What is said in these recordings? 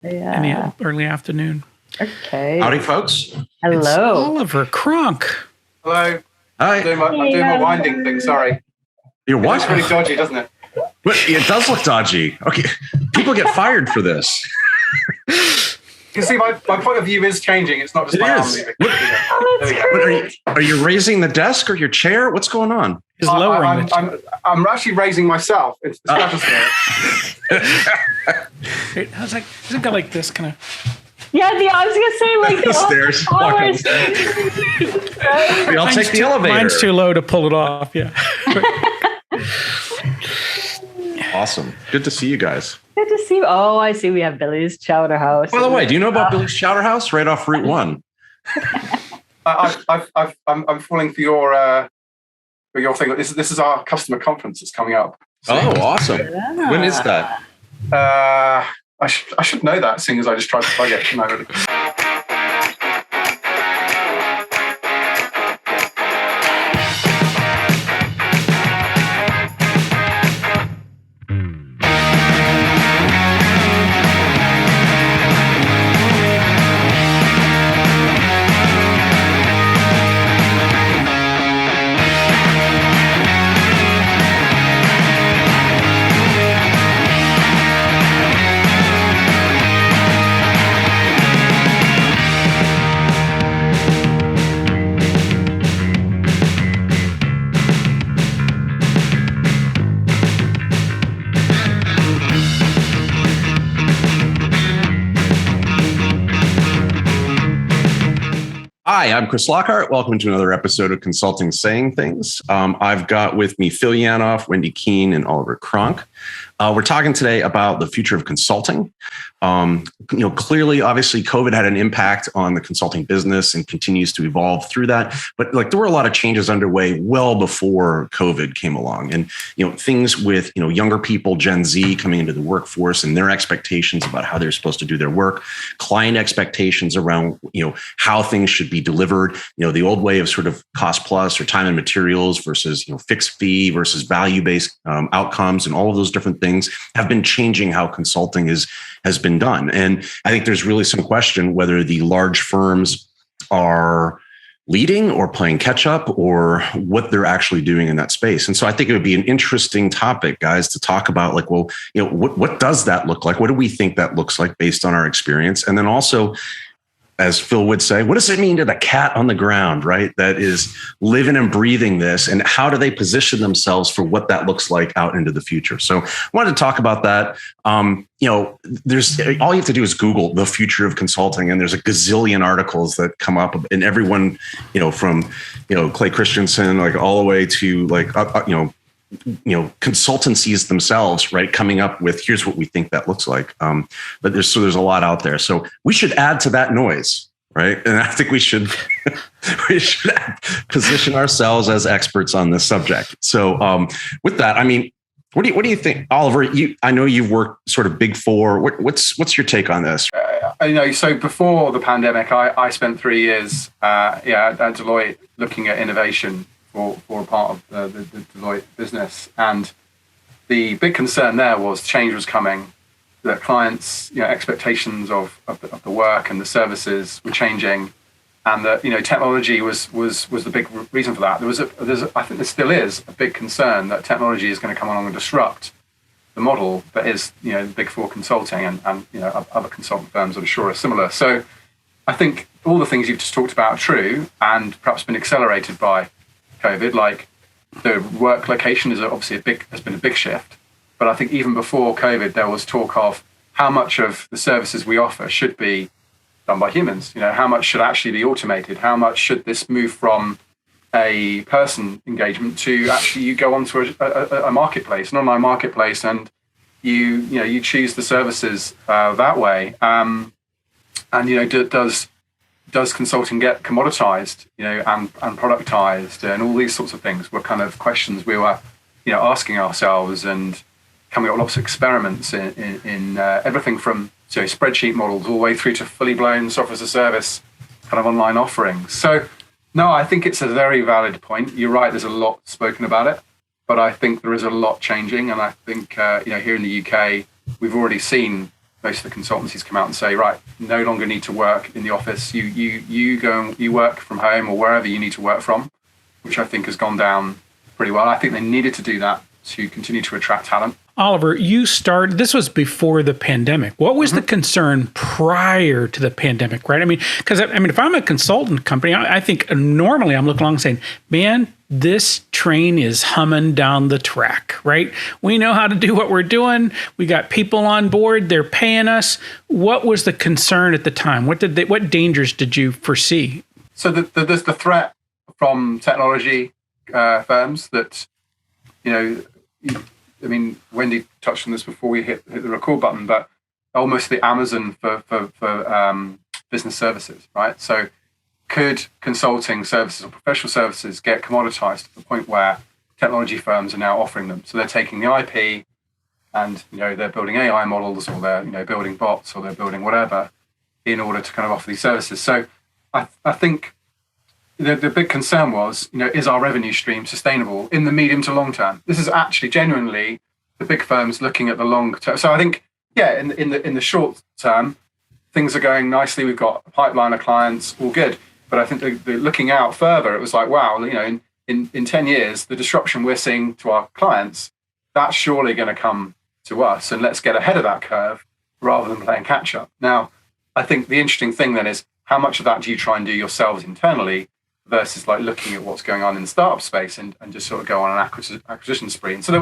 in the early afternoon. Okay. Howdy, folks. Hello. It's Oliver Cronk. Hello. Hi. I'm doing my winding thing, sorry. Your It what? looks really dodgy, doesn't it? But it does look dodgy. Okay. People get fired for this. You can see my point of view is changing. It's not just It my arm is. moving. What- There we go. But are you raising the desk or your chair? What's going on? He's lowering I'm actually raising myself into the stratosphere. it. How's like, does it go like this kind of? Yeah, I was gonna say like The stairs. I'll take the elevator. Mine's too low to pull it off. Yeah. Awesome. Good to see you guys. Good to see you. Oh, I see. We have Billy's Chowder House. By the way, do you know about Billy's Chowder House right off Route 1? I'm falling for your thing. This is our customer conference that's coming up. So, Oh, awesome. When is that? I should know that, seeing as I just tried to plug it. No, really. Hi, I'm Chris Lockhart. Welcome to another episode of Consulting Saying Things. I've got with me Phil Yanov, Whynde, Kuehn, and Oliver Cronk. We're talking today about the future of consulting. Clearly, obviously, COVID had an impact on the consulting business and continues to evolve through that. But there were a lot of changes underway well before COVID came along, and things with younger people, Gen Z, coming into the workforce and their expectations about how they're supposed to do their work, client expectations around how things should be delivered. The old way of sort of cost plus or time and materials versus fixed fee versus value based outcomes, and all of those different things have been changing how consulting has been done. And I think there's really some question whether the large firms are leading or playing catch up, or what they're actually doing in that space. And so I think it would be an interesting topic, guys, to talk about what does that look like? What do we think that looks like based on our experience? And then also, as Phil would say, what does it mean to the cat on the ground, right? That is living and breathing this, and how do they position themselves for what that looks like out into the future? So I wanted to talk about that. There's all you have to do is Google the future of consulting, and there's a gazillion articles that come up, and everyone, from Clay Christensen, all the way to consultancies themselves, right, coming up with here's what we think that looks like. But there's a lot out there. So we should add to that noise, right? And I think we should position ourselves as experts on this subject. So with that, I mean, what do you think, Oliver? I know you've worked sort of Big Four. What's your take on this? So before the pandemic, I spent 3 years at Deloitte looking at innovation for a part of the Deloitte business. And the big concern there was change was coming, that clients' expectations of the work and the services were changing, and that technology was the big reason for that. I think there still is a big concern that technology is going to come along and disrupt the model that is Big Four consulting, and other consultant firms I'm sure are similar. So I think all the things you've just talked about are true, and perhaps been accelerated by COVID. Like the work location is obviously has been a big shift, but I think even before COVID, there was talk of how much of the services we offer should be done by humans. How much should actually be automated? How much should this move from a person engagement to actually you go onto a marketplace, an online marketplace, and you choose the services that way. Does consulting get commoditized, and productized, and all these sorts of things were kind of questions we were, asking ourselves, and coming up with lots of experiments in everything from spreadsheet models all the way through to fully blown software as a service kind of online offerings. So, no, I think it's a very valid point. You're right. There's a lot spoken about it, but I think there is a lot changing, and I think here in the UK we've already seen most of the consultancies come out and say, right, no longer need to work in the office. You go and you work from home or wherever you need to work from, which I think has gone down pretty well. I think they needed to do that to continue to attract talent. Oliver, this was before the pandemic. What was the concern prior to the pandemic, right? I mean, because if I'm a consultant company, I think normally I'm looking along saying, man, this train is humming down the track, right? We know how to do what we're doing. We got people on board. They're paying us. What was the concern at the time? What dangers did you foresee? So there's the threat from technology firms that, Whynde touched on this before we hit the record button, but almost the Amazon for business services, right? So could consulting services or professional services get commoditized to the point where technology firms are now offering them? So they're taking the IP and, they're building AI models, or they're, building bots, or they're building whatever in order to kind of offer these services. So I think the big concern was, is our revenue stream sustainable in the medium to long term? This is actually genuinely the big firms looking at the long term. So I think, in the short term, things are going nicely. We've got a pipeline of clients, all good. But I think the looking out further, it was like, wow, in 10 years, the disruption we're seeing to our clients, that's surely going to come to us. And let's get ahead of that curve rather than playing catch up. Now, I think the interesting thing then is, how much of that do you try and do yourselves internally versus like looking at what's going on in the startup space and just sort of go on an acquisition spree? And so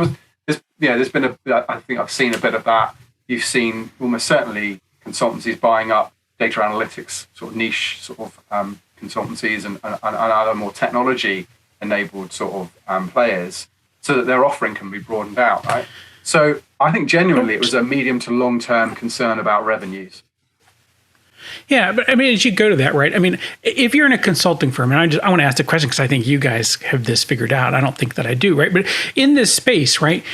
there's been I think I've seen a bit of that. You've seen almost certainly consultancies buying up data analytics, sort of niche sort of consultancies and other more technology enabled sort of players, so that their offering can be broadened out, right? So I think genuinely it was a medium to long term concern about revenues. Yeah, but as you go to that, right? If you're in a consulting firm, and I want to ask the question because I think you guys have this figured out. I don't think that I do, right? But in this space, right?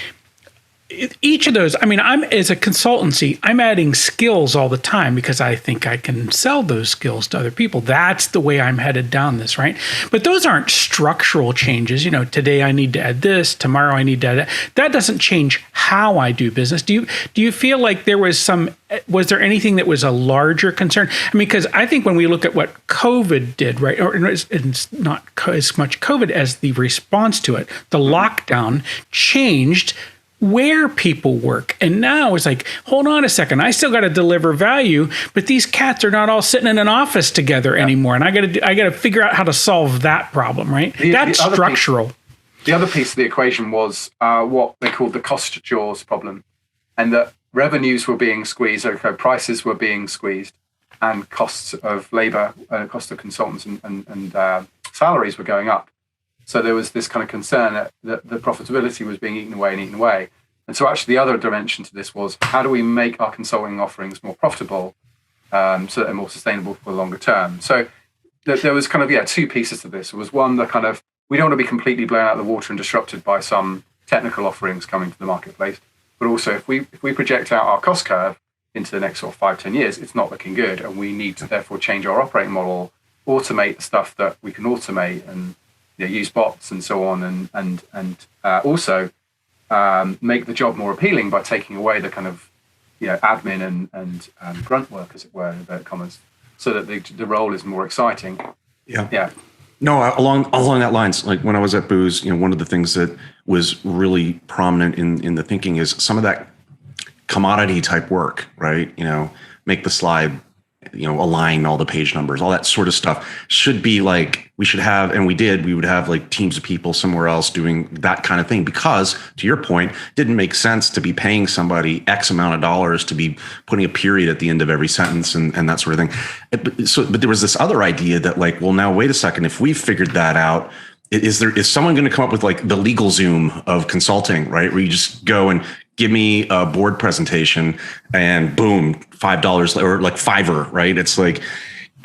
Each of those, I'm as a consultancy, I'm adding skills all the time because I think I can sell those skills to other people. That's the way I'm headed down this, right? But those aren't structural changes. Today I need to add this, tomorrow I need to add that. That doesn't change how I do business. Do you feel like was there anything that was a larger concern? Because I think when we look at what COVID did, right, or it's not as much COVID as the response to it, the lockdown changed where people work. And now it's like, hold on a second, I still got to deliver value, but these cats are not all sitting in an office together anymore. And I got to figure out how to solve that problem, right? That's structural. The other piece of the equation was what they called the cost jaws problem, and that revenues were being squeezed, prices were being squeezed, and costs of labor, cost of consultants and salaries were going up. So there was this kind of concern that the profitability was being eaten away. And so actually the other dimension to this was, how do we make our consulting offerings more profitable so that they're more sustainable for the longer term? So there was kind of, two pieces to this. It was one, the kind of, we don't want to be completely blown out of the water and disrupted by some technical offerings coming to the marketplace. But also, if we project out our cost curve into the next sort of 5-10 years, it's not looking good. And we need to therefore change our operating model, automate the stuff that we can automate, and use bots and so on, and also make the job more appealing by taking away the kind of admin and grunt work, as it were, in inverted commas, so that the role is more exciting. Yeah. No, along that lines, like when I was at Booz, one of the things that was really prominent in the thinking is some of that commodity type work, right? Make the slide, align all the page numbers, all that sort of stuff should be like, we should have, and we would have like teams of people somewhere else doing that kind of thing, because to your point, it didn't make sense to be paying somebody X amount of dollars to be putting a period at the end of every sentence and that sort of thing. But there was this other idea that like, well, now wait a second, if we've figured that out, is someone going to come up with like the legal Zoom of consulting, right? Where you just go and give me a board presentation and boom, $5 or like Fiverr, right? It's like,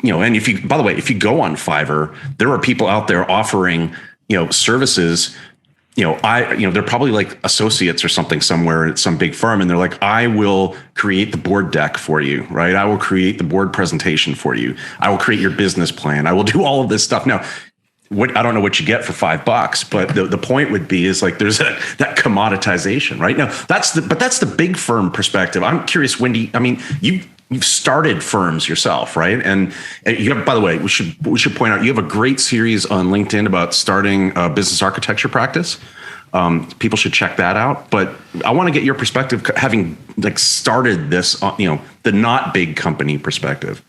and by the way, if you go on Fiverr, there are people out there offering, services, they're probably like associates or something somewhere at some big firm. And they're like, I will create the board deck for you, right? I will create the board presentation for you. I will create your business plan. I will do all of this stuff. Now, I don't know what you get for $5, but the point would be is like there's that commoditization, right? Now that's the big firm perspective. I'm curious, Whynde. I mean, you've started firms yourself, right? And you have, by the way, we should point out you have a great series on LinkedIn about starting a business architecture practice. People should check that out. But I want to get your perspective, having like started this, the not big company perspective.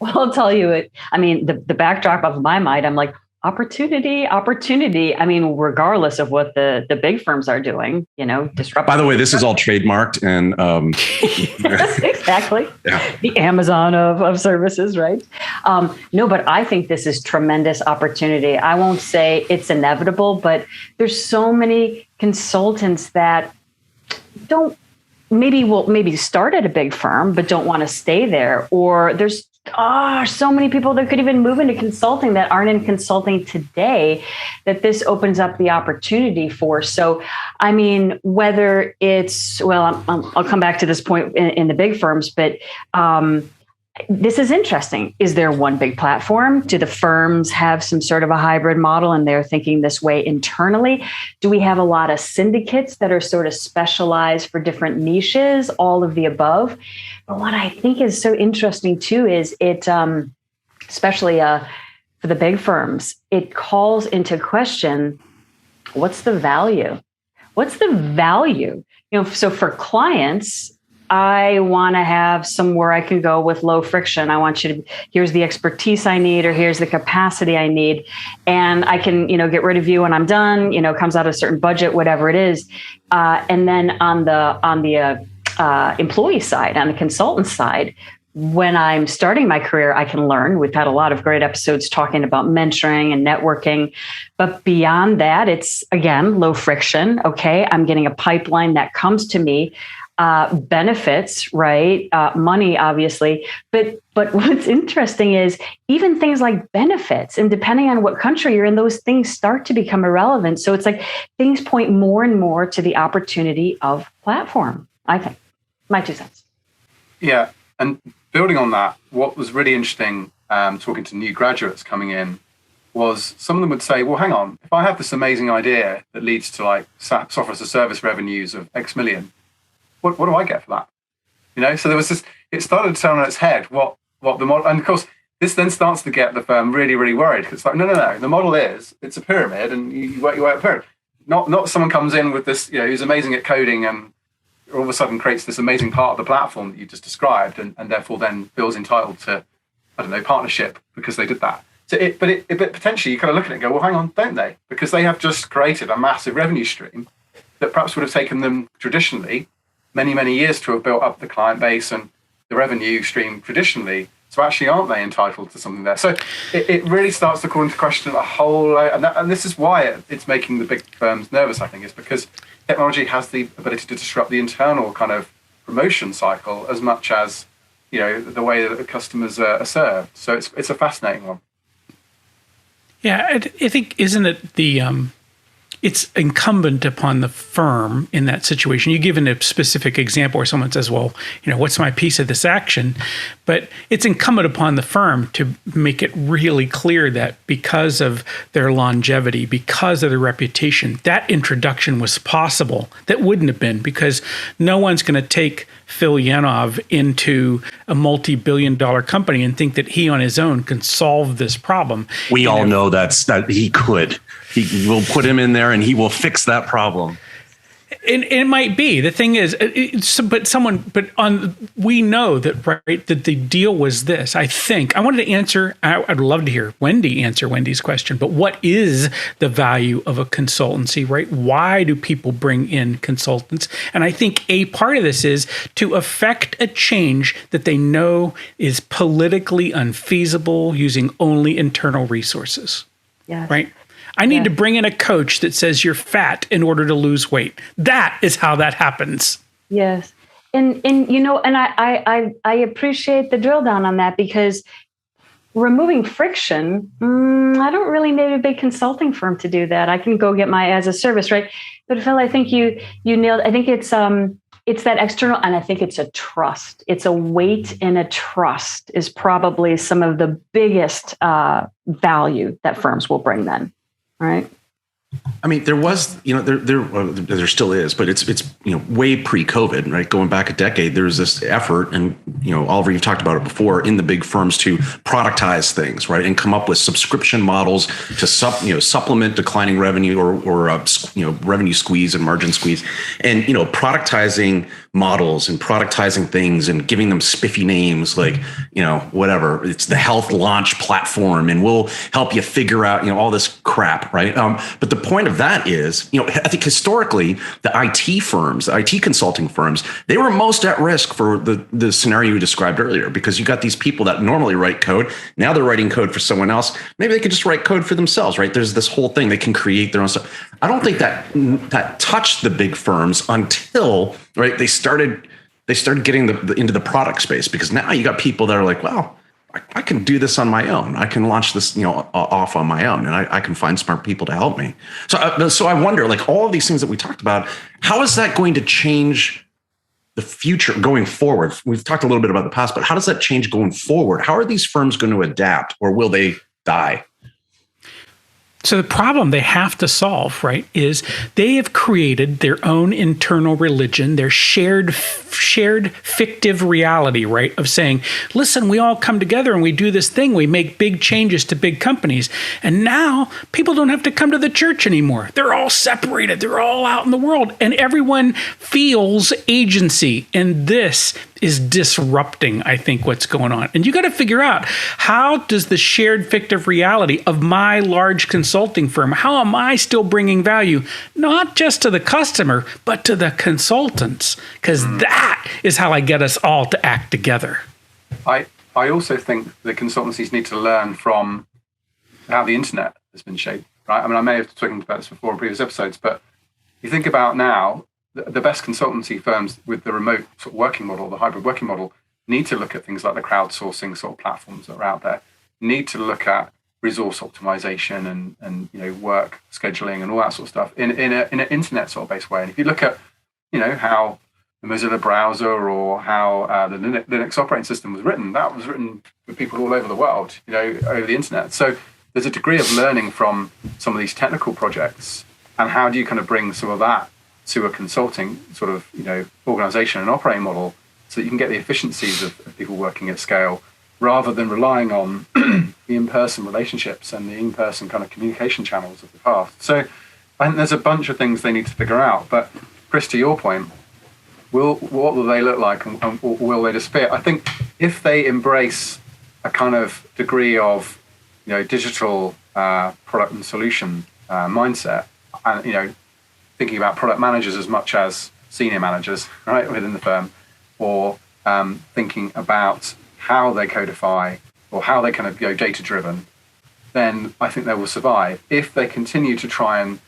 Well, I'll tell you it. I mean, the backdrop of my mind, I'm like, opportunity. I mean, regardless of what the big firms are doing, disrupt. By the way, this is all trademarked and exactly. Yeah. The Amazon of services, right? No, but I think this is tremendous opportunity. I won't say it's inevitable, but there's so many consultants that maybe start at a big firm, but don't want to stay there. Or there's so many people that could even move into consulting that aren't in consulting today, that this opens up the opportunity for. So, I mean, whether it's, I'll come back to this point in the big firms, but this is interesting. Is there one big platform? Do the firms have some sort of a hybrid model and they're thinking this way internally? Do we have a lot of syndicates that are sort of specialized for different niches? All of the above. But what I think is so interesting too is it, especially for the big firms, it calls into question, what's the value? What's the value? So for clients, I want to have somewhere I can go with low friction. I want you to, here's the expertise I need, or here's the capacity I need. And I can, get rid of you when I'm done, comes out of a certain budget, whatever it is. And then on the employee side, on the consultant side, when I'm starting my career, I can learn. We've had a lot of great episodes talking about mentoring and networking. But beyond that, it's, again, low friction. Okay, I'm getting a pipeline that comes to me. Benefits, right? Money, obviously. But what's interesting is even things like benefits, and depending on what country you're in, those things start to become irrelevant. So it's like things point more and more to the opportunity of platform, I think. My 2 cents. Yeah. And building on that, what was really interesting, talking to new graduates coming in, was some of them would say, well, hang on, if I have this amazing idea that leads to like software as a service revenues of X million, what do I get for that? So there was this, it started to turn on its head what the model, and of course, this then starts to get the firm really, really worried. It's like, no. The model it's a pyramid, and you work your way up the pyramid. Not someone comes in with this, who's amazing at coding and all of a sudden creates this amazing part of the platform that you just described, and therefore then feels entitled to, partnership because they did that. So but potentially you kind of look at it and go, well, hang on, don't they? Because they have just created a massive revenue stream that perhaps would have taken them traditionally many, many years to have built up the client base and the revenue stream traditionally. So actually, aren't they entitled to something there? So it really starts to call into question a whole, and this is why it's making the big firms nervous, I think, is because technology has the ability to disrupt the internal kind of promotion cycle as much as, the way that the customers are served. So it's a fascinating one. Yeah, I think, isn't it it's incumbent upon the firm in that situation. You give a specific example where someone says, well, what's my piece of this action? But it's incumbent upon the firm to make it really clear that because of their longevity, because of their reputation, that introduction was possible. That wouldn't have been, because no one's going to take Phil Yanov into a multi-billion-dollar company and think that he on his own can solve this problem. We all know that he could. He will put him in there and he will fix that problem. And it might be. The thing is, we know that, right, that the deal was this. I think I wanted to answer, I'd love to hear Whynde answer Wendy's question, but what is the value of a consultancy, right? Why do people bring in consultants? And I think a part of this is to affect a change that they know is politically unfeasible using only internal resources. Yes. Right? I need to bring in a coach that says you're fat in order to lose weight. That is how that happens. Yes. And I appreciate the drill down on that, because removing friction, I don't really need a big consulting firm to do that. I can go get my as a service, right? But Phil, I think you nailed. I think it's that external, and I think it's a trust. It's a weight and a trust is probably some of the biggest value that firms will bring then, right? I mean, there was, there still is, but it's way pre-COVID, right? Going back a decade, there's this effort, and Oliver, you've talked about it before, in the big firms to productize things, right, and come up with subscription models to supplement declining revenue or revenue squeeze and margin squeeze, and productizing models and productizing things and giving them spiffy names like whatever. It's the health launch platform, and we'll help you figure out all this crap, right? But the point of that is, I think historically the IT firms, the IT consulting firms, they were most at risk for the scenario you described earlier, because you got these people that normally write code. Now they're writing code for someone else. Maybe they could just write code for themselves, right? There's this whole thing. They can create their own stuff. I don't think that touched the big firms until, right, they started getting into the product space, because now you got people that are like, well, I can do this on my own. I can launch this, off on my own, and I can find smart people to help me. So I wonder, like, all of these things that we talked about, how is that going to change the future going forward? We've talked a little bit about the past, but how does that change going forward? How are these firms going to adapt, or will they die? So the problem they have to solve, right, is they have created their own internal religion, their shared fictive reality, right, of saying, listen, we all come together and we do this thing. We make big changes to big companies. And now people don't have to come to the church anymore. They're all separated. They're all out in the world. And everyone feels agency. And this is disrupting, I think, what's going on. And you got to figure out, how does the shared fictive reality of my large consulting firm, how am I still bringing value, not just to the customer, but to the consultants? Because that is how I get us all to act together. I also think the consultancies need to learn from how the internet has been shaped, right? I mean, I may have spoken about this before in previous episodes, but you think about now, the best consultancy firms with the remote sort of working model, the hybrid working model, need to look at things like the crowdsourcing sort of platforms that are out there, need to look at resource optimization and work scheduling and all that sort of stuff in an internet sort of based way. And if you look at how the Mozilla browser or how the Linux operating system was written, that was written with people all over the world, over the internet. So there's a degree of learning from some of these technical projects, and how do you kind of bring some of that to a consulting sort of organization and operating model, so that you can get the efficiencies of people working at scale, rather than relying on the in-person relationships and the in-person kind of communication channels of the past. So I think there's a bunch of things they need to figure out. But Chris, to your point, what will they look like, and will they disappear? I think if they embrace a kind of degree of digital product and solution mindset, and thinking about product managers as much as senior managers, right, within the firm, or thinking about how they codify or how they kind of go data driven, then I think they will survive. If they continue to try and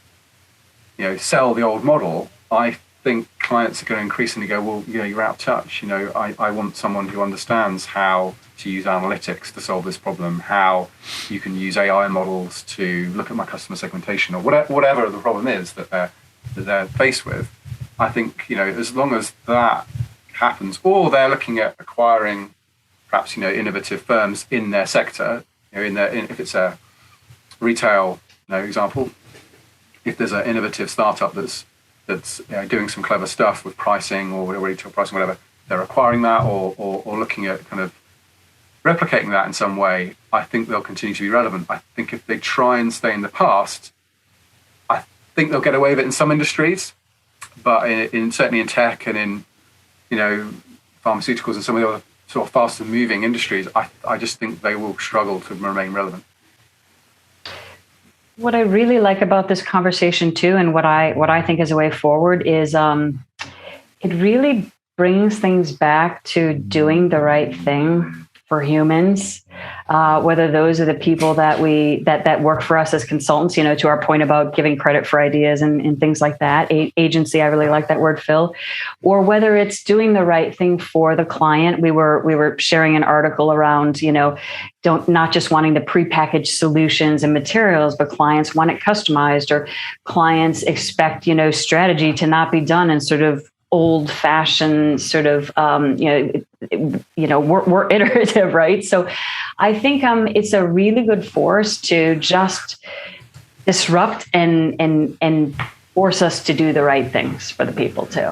sell the old model, I think clients are going to increasingly go, well, you're out of touch. I want someone who understands how to use analytics to solve this problem, how you can use AI models to look at my customer segmentation, or whatever the problem is that they're faced with. I think as long as that happens, or they're looking at acquiring perhaps innovative firms in their sector, if it's a retail example, if there's an innovative startup that's doing some clever stuff with pricing or retail pricing, whatever, they're acquiring that or looking at kind of replicating that in some way, I think they'll continue to be relevant. I think if they try and stay in the past, I think they'll get away with it in some industries, but certainly in tech and in pharmaceuticals and some of the other sort of faster moving industries, I just think they will struggle to remain relevant. What I really like about this conversation too, and what I think is a way forward, is it really brings things back to doing the right thing for humans, whether those are the people that that work for us as consultants, to our point about giving credit for ideas and things like that. Agency, I really like that word, Phil. Or whether it's doing the right thing for the client. We were sharing an article around, not just wanting the prepackaged solutions and materials, but clients want it customized, or clients expect, strategy to not be done in sort of old-fashioned sort of, we're iterative, right? So I think it's a really good force to just disrupt and force us to do the right things for the people too.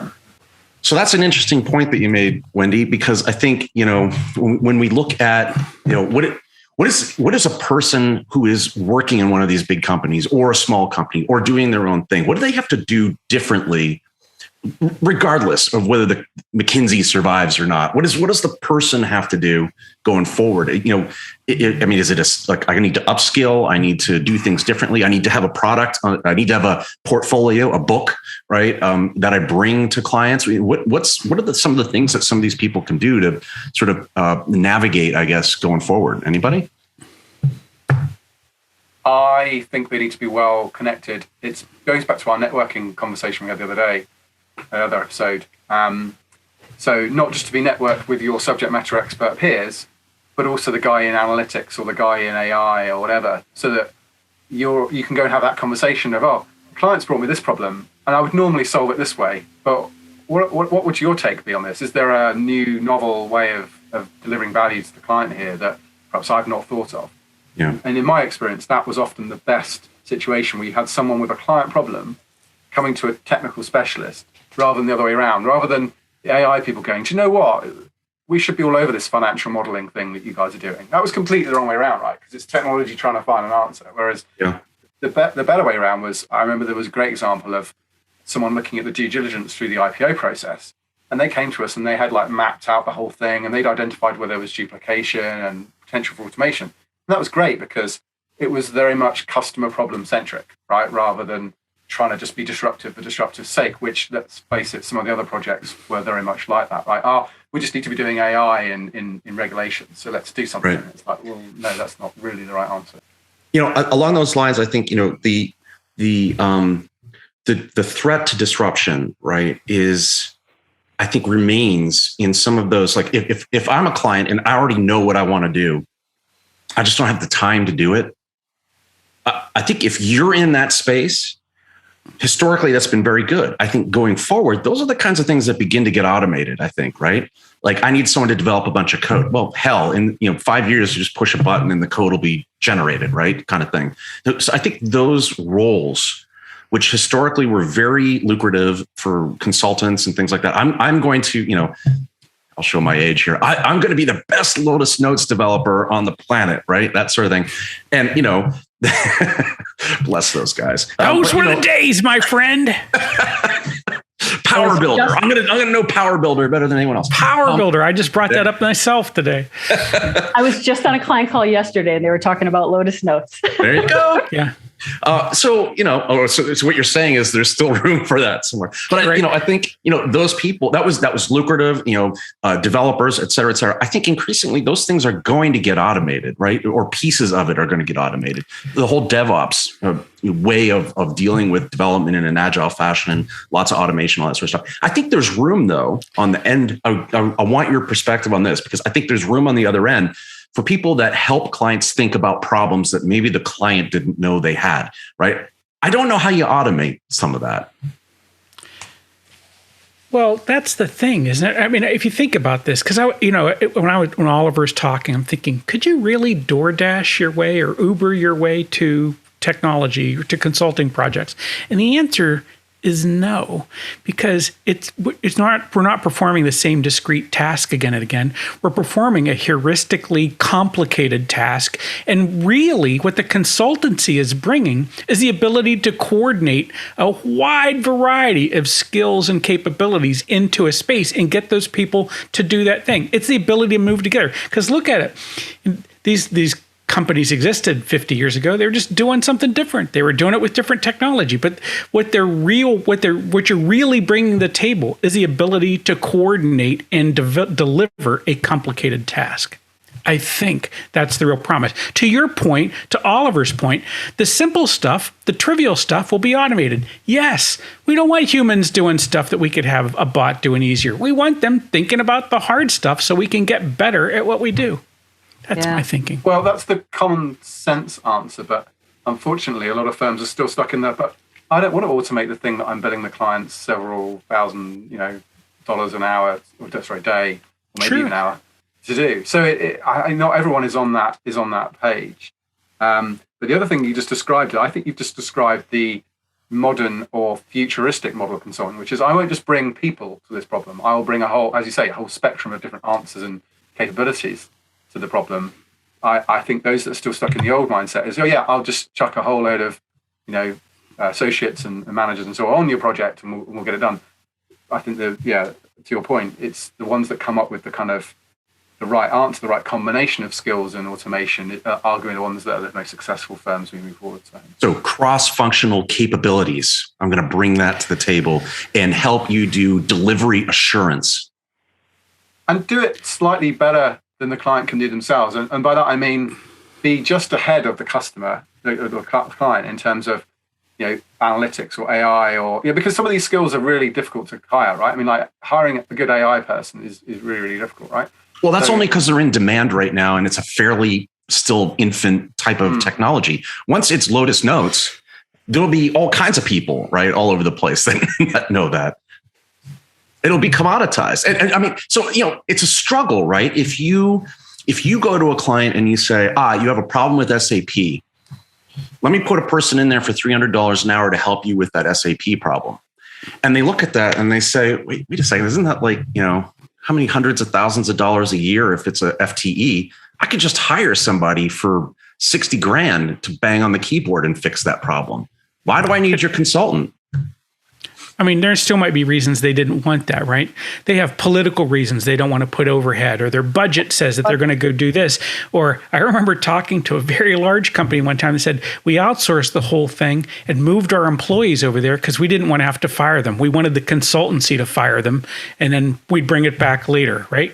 So that's an interesting point that you made, Whynde, because I think, when we look at, what is a person who is working in one of these big companies or a small company or doing their own thing? What do they have to do differently, regardless of whether the McKinsey survives or not? What does the person have to do going forward? Is it like I need to upskill? I need to do things differently. I need to have a product. I need to have a portfolio, a book, right? That I bring to clients. What are some of the things that some of these people can do to sort of navigate, I guess, going forward? Anybody? I think they need to be well connected. It goes back to our networking conversation we had the other day. Another episode. So not just to be networked with your subject matter expert peers, but also the guy in analytics or the guy in AI or whatever, so that you can go and have that conversation of, clients brought me this problem and I would normally solve it this way, but what would your take be on this? Is there a new novel way of delivering value to the client here that perhaps I've not thought of? Yeah. And in my experience, that was often the best situation where you had someone with a client problem coming to a technical specialist, rather than the other way around, rather than the AI people going, do you know what? We should be all over this financial modeling thing that you guys are doing. That was completely the wrong way around, right? Because it's technology trying to find an answer. Whereas the better way around was, I remember there was a great example of someone looking at the due diligence through the IPO process. And they came to us and they had mapped out the whole thing and they'd identified where there was duplication and potential for automation. And that was great because it was very much customer problem centric, right? Rather than trying to just be disruptive for disruptive's sake, which, let's face it, some of the other projects were very much like that, right? We just need to be doing AI in regulation, so let's do something. Right. It's like, well, no, that's not really the right answer. Along those lines, I think, the threat to disruption, right, I think remains in some of those, like if I'm a client and I already know what I want to do, I just don't have the time to do it. I think if you're in that space, historically, that's been very good. I think going forward, those are the kinds of things that begin to get automated, I think, right? Like I need someone to develop a bunch of code. Well, hell, in 5 years, you just push a button and the code will be generated, right? Kind of thing. So I think those roles, which historically were very lucrative for consultants and things like that, I'm going to, I'll show my age here. I'm going to be the best Lotus Notes developer on the planet, right? That sort of thing. And, bless those guys. Those were the days, my friend. Power Builder. I'm gonna know Power Builder better than anyone else. Power Builder. I just brought that up myself today. I was just on a client call yesterday and they were talking about Lotus Notes. There you go. Yeah. So what you're saying is there's still room for that somewhere. But I think those people that was lucrative. Developers, et cetera, et cetera. I think increasingly those things are going to get automated, right? Or pieces of it are going to get automated. The whole DevOps way of dealing with development in an agile fashion and lots of automation, all that sort of stuff. I think there's room though on the end. I want your perspective on this because I think there's room on the other end for people that help clients think about problems that maybe the client didn't know they had, right? I don't know how you automate some of that. Well, that's the thing, isn't it? I mean, if you think about this, because when Oliver's talking, I'm thinking, could you really DoorDash your way or Uber your way to technology or to consulting projects? And the answer is no, because we're not performing the same discrete task again and again. We're performing a heuristically complicated task. And really what the consultancy is bringing is the ability to coordinate a wide variety of skills and capabilities into a space and get those people to do that thing. It's the ability to move together. Because look at it. These companies existed 50 years ago. They were just doing something different. They were doing it with different technology. But what you're really bringing to the table is the ability to coordinate and deliver a complicated task. I think that's the real promise. To your point, to Oliver's point, the simple stuff, the trivial stuff will be automated. Yes, we don't want humans doing stuff that we could have a bot doing easier. We want them thinking about the hard stuff so we can get better at what we do. That's my thinking. Well, that's the common sense answer, but unfortunately, a lot of firms are still stuck in that. But I don't want to automate the thing that I'm billing the clients several thousand, dollars an hour, or day, or maybe even an hour to do. So not everyone is on that page. But the other thing you just described, I think you've just described the modern or futuristic model of consulting, which is I won't just bring people to this problem. I will bring a whole spectrum of different answers and capabilities to the problem. I think those that are still stuck in the old mindset is, I'll just chuck a whole load of, associates and managers and so on your project and we'll get it done. I think to your point, it's the ones that come up with the kind of the right answer, the right combination of skills and automation are arguing the ones that are the most successful firms we move forward. So cross-functional capabilities, I'm going to bring that to the table and help you do delivery assurance. And do it slightly better than the client can do themselves. And by that, I mean, be just ahead of the customer, the client in terms of, analytics or AI because some of these skills are really difficult to hire, right? I mean, like hiring a good AI person is really, really difficult, right? Well, that's only because they're in demand right now. And it's a fairly still infant type of technology. Once it's Lotus Notes, there'll be all kinds of people, right? All over the place that know that. It'll be commoditized. And I mean, so, it's a struggle, right? If you go to a client and you say, you have a problem with SAP, let me put a person in there for $300 an hour to help you with that SAP problem. And they look at that and they say, wait a second, isn't that like, how many hundreds of thousands of dollars a year if it's a FTE? I could just hire somebody for $60,000 to bang on the keyboard and fix that problem. Why do I need your consultant? I mean, there still might be reasons they didn't want that, right? They have political reasons they don't want to put overhead, or their budget says that they're going to go do this. Or I remember talking to a very large company one time that said, we outsourced the whole thing and moved our employees over there because we didn't want to have to fire them. We wanted the consultancy to fire them, and then we'd bring it back later, right?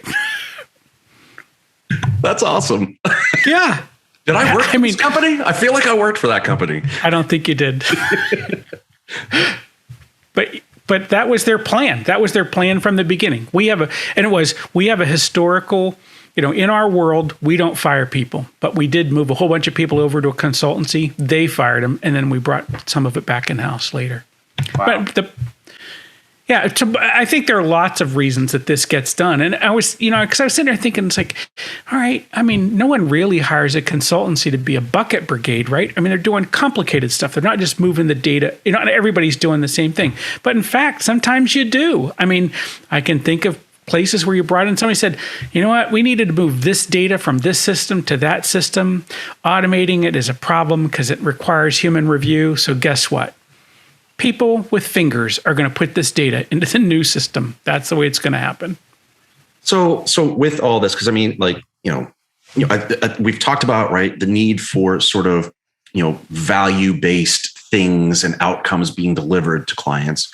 That's awesome. Yeah. Did I work for this company? I feel like I worked for that company. I don't think you did. But that was their plan. That was their plan from the beginning. We have a historical, in our world, we don't fire people, but we did move a whole bunch of people over to a consultancy. They fired them, and then we brought some of it back in-house later. Wow. But I think there are lots of reasons that this gets done. And I was, because I was sitting there thinking, it's like, all right, I mean, no one really hires a consultancy to be a bucket brigade, right? I mean, they're doing complicated stuff. They're not just moving the data. Not everybody's doing the same thing. But in fact, sometimes you do. I mean, I can think of places where you brought in somebody said, you know what, we needed to move this data from this system to that system. Automating it is a problem because it requires human review. So guess what? People with fingers are going to put this data into the new system. That's the way it's going to happen. So with all this, because I mean, like, we've talked about, right, the need for sort of, value-based things and outcomes being delivered to clients.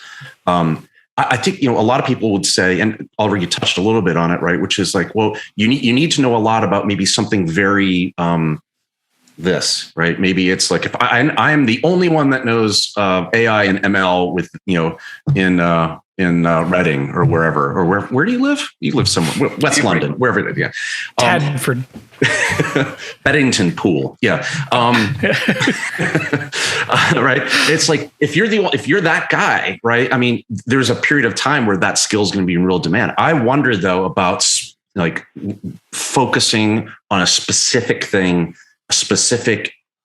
I think, a lot of people would say, and Oliver, you touched a little bit on it, right, which is like, well, you need to know a lot about maybe something very this, right? Maybe it's like if I am the only one that knows AI and ML with, in Reading or wherever, or where do you live? You live somewhere, West London, wherever it is. Yeah. Tadford. Beddington Pool. Yeah. Right. It's like, if you're that guy, right? I mean, there's a period of time where that skill is going to be in real demand. I wonder though, about like focusing on a specific thing,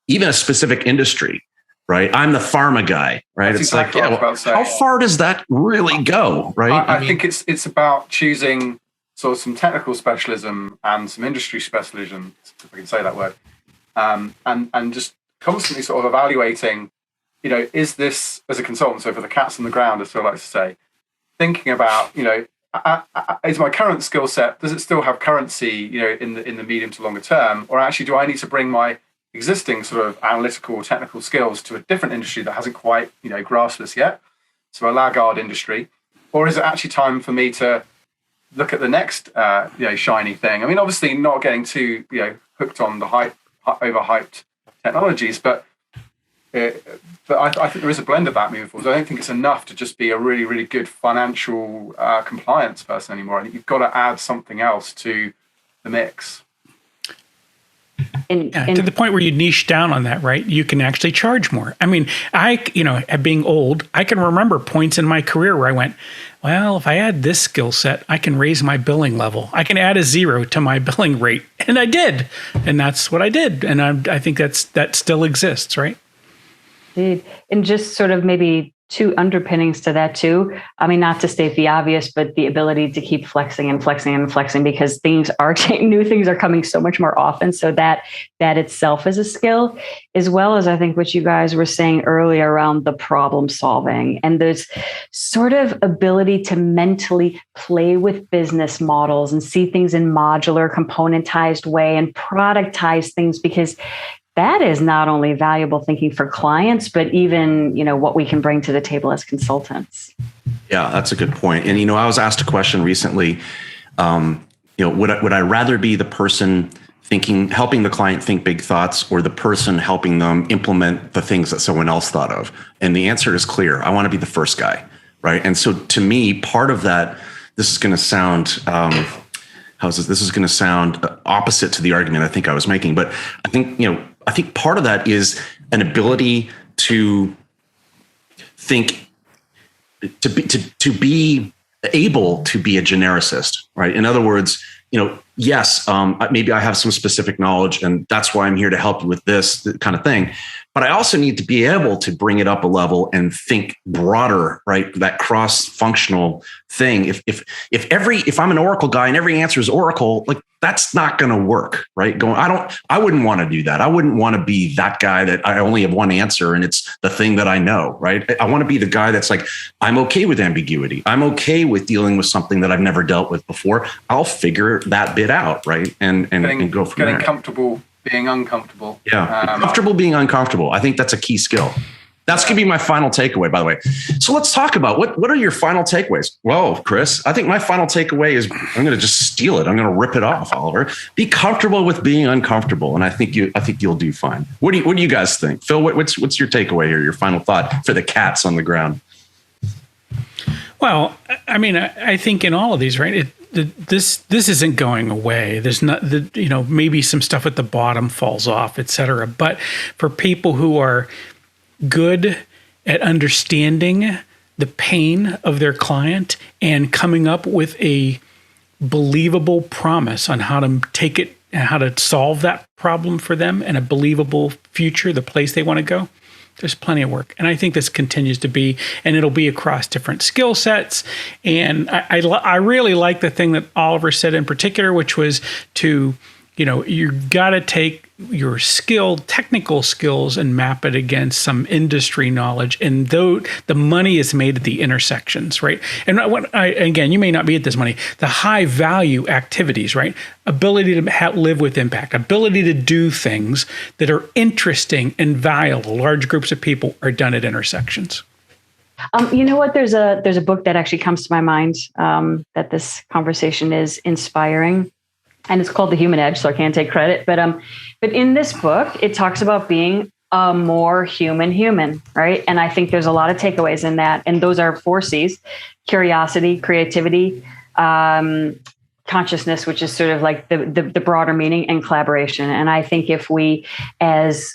even a specific industry, right? I'm the pharma guy, right? That's it's exactly like, how far does that really go, right? I think it's about choosing sort of some technical specialism and some industry specialism, if I can say that word, and just constantly sort of evaluating, is this, as a consultant, so for the cats on the ground, as Phil likes to say, thinking about, is my current skill set, does it still have currency, in the medium to longer term, or actually do I need to bring my existing sort of analytical or technical skills to a different industry that hasn't quite, grasped this yet, so a laggard industry, or is it actually time for me to look at the next shiny thing. I mean, obviously not getting too hooked on the overhyped technologies, but I think there is a blend of that moving forward. I don't think it's enough to just be a really, really good financial compliance person anymore. I think you've got to add something else to the mix. To the point where you niche down on that, right? You can actually charge more. I mean, at being old, I can remember points in my career where I went, well, if I add this skill set, I can raise my billing level. I can add a 0 to my billing rate. And I did. And that's what I did. And I think that still exists, right? Indeed. And just sort of maybe two underpinnings to that too. I mean, not to state the obvious, but the ability to keep flexing and flexing and flexing, because things are changing, new things are coming so much more often. So that itself is a skill, as well as I think what you guys were saying earlier around the problem solving and there's sort of ability to mentally play with business models and see things in modular, componentized way and productize things, because that is not only valuable thinking for clients, but even, what we can bring to the table as consultants. Yeah, that's a good point. And, I was asked a question recently, would I rather be the person helping the client think big thoughts, or the person helping them implement the things that someone else thought of? And the answer is clear. I want to be the first guy, right? And so to me, part of that, this is going to sound, this is going to sound opposite to the argument I think I was making, but I think part of that is an ability to think, to be able to be a genericist, right? In other words, yes, maybe I have some specific knowledge and that's why I'm here to help you with this kind of thing. But I also need to be able to bring it up a level and think broader, right? That cross-functional thing. If I'm an Oracle guy and every answer is Oracle, like that's not going to work, right? I wouldn't want to do that. I wouldn't want to be that guy that I only have one answer and it's the thing that I know, right? I want to be the guy that's like, I'm okay with ambiguity. I'm okay with dealing with something that I've never dealt with before. I'll figure that bit out, right? And go from there. Getting comfortable being uncomfortable. Yeah, comfortable being uncomfortable. I think that's a key skill. That's going to be my final takeaway, by the way. So let's talk about what are your final takeaways? Well, Chris, I think my final takeaway is I'm going to just steal it. I'm going to rip it off, Oliver. Be comfortable with being uncomfortable, and I think you'll do fine. What do you guys think, Phil? What's your takeaway here? Your final thought for the cats on the ground? Well, I mean, I think in all of these, right? This isn't going away. There's not, maybe some stuff at the bottom falls off, et cetera. But for people who are good at understanding the pain of their client and coming up with a believable promise on how to take it and how to solve that problem for them and a believable future, the place they want to go, there's plenty of work. And I think this continues to be, and it'll be across different skill sets. And I really like the thing that Oliver said in particular, which was to, you've got to take your technical skills and map it against some industry knowledge. And though the money is made at the intersections, right? And again, you may not be at this money, the high value activities, right? Ability to live with impact, ability to do things that are interesting and valuable. Large groups of people are done at intersections. You know what? There's a book that actually comes to my mind that this conversation is inspiring. And it's called The Human Edge, so I can't take credit. But in this book, it talks about being a more human, right? And I think there's a lot of takeaways in that. And those are 4 C's: curiosity, creativity, consciousness, which is sort of like the broader meaning, and collaboration. And I think if we as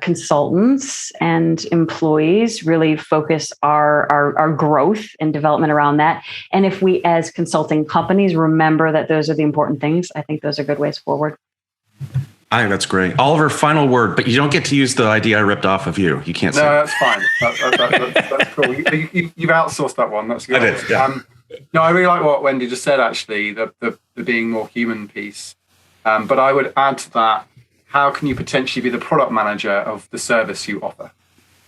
consultants and employees really focus our growth and development around that, and if we as consulting companies remember that those are the important things, I think those are good ways forward. I think that's great. Oliver, final word, but you don't get to use the idea I ripped off of you. You can't say. No, that's fine. That's cool. You've outsourced that one. That's good. I did, yeah. No, I really like what Whynde just said, actually, the being more human piece. But I would add to that, how can you potentially be the product manager of the service you offer?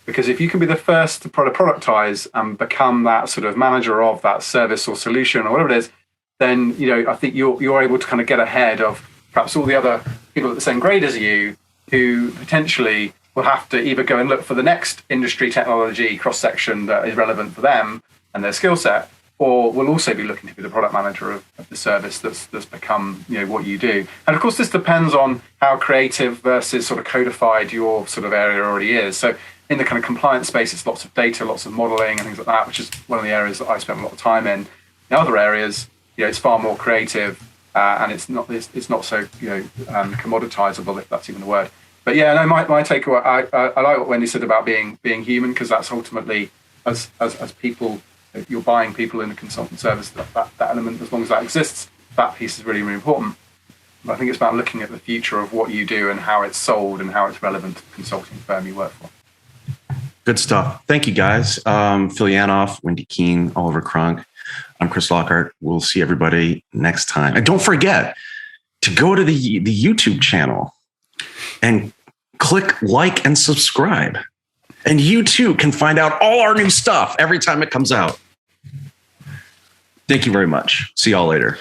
Because if you can be the first to productize and become that sort of manager of that service or solution or whatever it is, then I think you're able to kind of get ahead of perhaps all the other people at the same grade as you who potentially will have to either go and look for the next industry technology cross-section that is relevant for them and their skill set, or will also be looking to be the product manager of the service that's become what you do. And of course, this depends on how creative versus sort of codified your sort of area already is. So in the kind of compliance space, it's lots of data, lots of modeling and things like that, which is one of the areas that I spend a lot of time in. In other areas, it's far more creative and it's not so commoditizable, if that's even a word. But yeah, no, my takeaway, I like what Whynde said about being human, because that's ultimately as people. If you're buying people in a consultant service, that element, as long as that exists, that piece is really, really important. But I think it's about looking at the future of what you do and how it's sold and how it's relevant to the consulting firm you work for. Good stuff. Thank you, guys. Phil Yanov, Whynde Kuehn, Oliver Cronk. I'm Chris Lockhart. We'll see everybody next time. And don't forget to go to the YouTube channel and click like and subscribe. And you too can find out all our new stuff every time it comes out. Thank you very much. See y'all later.